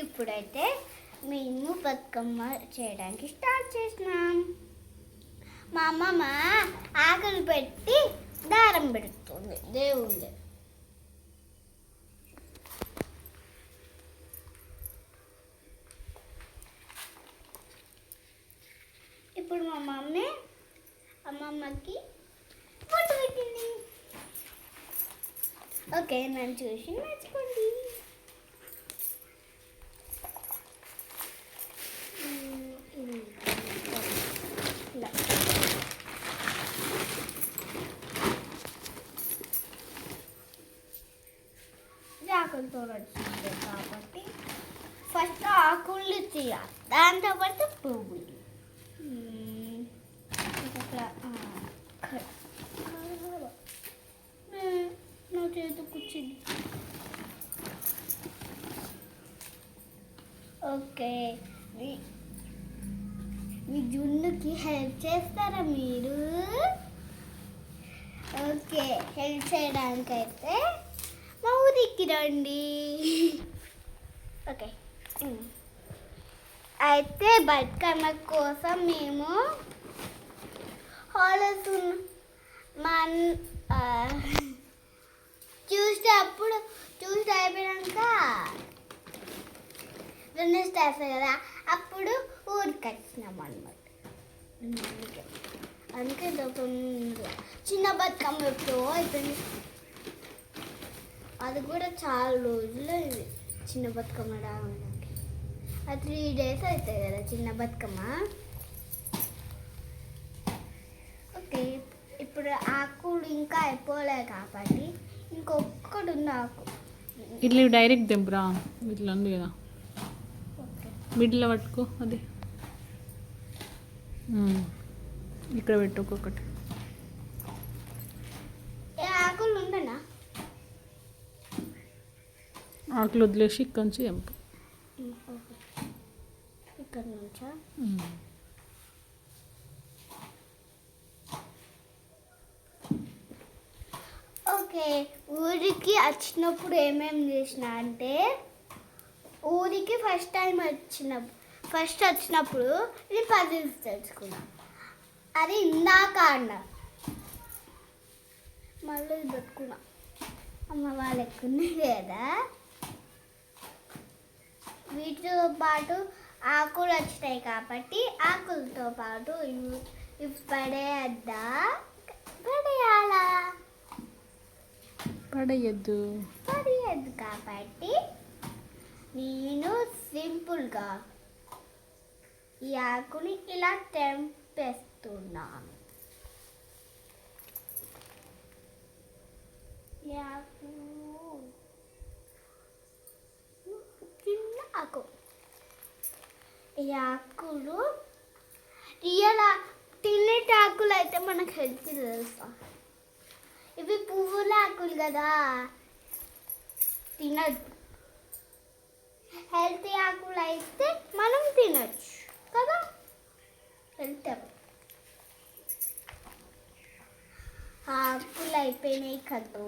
ఇప్పుడైతే మేము బతుకమ్మ చేయడానికి స్టార్ట్ చేసినాం. మా అమ్మమ్మ ఆకులు పెట్టి దారం పెడుతుంది దేవుళ్ళు. ఇప్పుడు మా అమ్మమ్మకి ఫోటో పెట్టింది. ఓకే, నన్ను చూసి నేర్చుకోండి. ఆకులతో వచ్చింది కాబట్టి ఫస్ట్ ఆకులు చేయాలి, దాంతో పాటు పువ్వులు. నా చేతి కూర్చుంది. ఓకే, మీ జున్నుకి హెల్ప్ చేస్తారా మీరు? ఓకే, హెల్ప్ చేయడానికైతే మా ఊరికి రండి. ఓకే, అయితే బతుకమ్మ కోసం మేము హాలర్స్ చూస్తే అయిపోయాక వెన్నెస్డే వస్తాయి కదా, అప్పుడు ఊరికి వచ్చినాం అన్నమాట. అందుకే చిన్న బతుకమ్మ ఎప్పుడో అయిపోయింది. అది కూడా చాలా రోజులు ఇది చిన్న బతుకమ్మ రావడానికి. అది 3 days అవుతాయి కదా చిన్న బతుకమ్మ. ఓకే, ఇప్పుడు ఆకులు ఇంకా అయిపోలే కాబట్టి ఇంకొక్కటి ఉంది ఆకు. ఇట్లా డైరెక్ట్ తెంపురా, ఇట్లా ఉంది కదా, మిడిల్లో పట్టుకో. అది ఇక్కడ పెట్టు ఒక్కొక్కటి. ఆకులు ఉండనా? ఆకులు వదిలేసి ఇక్కడ నుంచి తెంపు. ఇక్కడ నుంచా? ఓకే, ఊరికి వచ్చినప్పుడు ఏమేమి చేసిన అంటే, ఊరికి ఫస్ట్ వచ్చినప్పుడు ఇది పజిల్స్ తెలుసుకున్నా. అది ఇందాక అన్న మళ్ళీ పెట్టుకున్నా. అమ్మ వాళ్ళు ఎక్కువ కదా, వీటితో పాటు ఆకులు వచ్చినాయి కాబట్టి ఆకులతో పాటు ఇవి పడేయద్దా? పడేయాలా? పడేయద్దు కాబట్టి నేను సింపుల్గా ఈ ఆకుని ఇలా తెంపేస్తున్నాను. చిన్న ఆకు. ఈ ఆకులు తినేటి ఆకులు అయితే మనకు హెల్త్ తెలుసా. ఇవి పువ్వుల ఆకులు కదా, తినద్దు. హెల్తీ ఆకులు అయితే మనం తినచ్చు కదా. హెల్తీ ఆకులు అయిపోయినాయి కదా.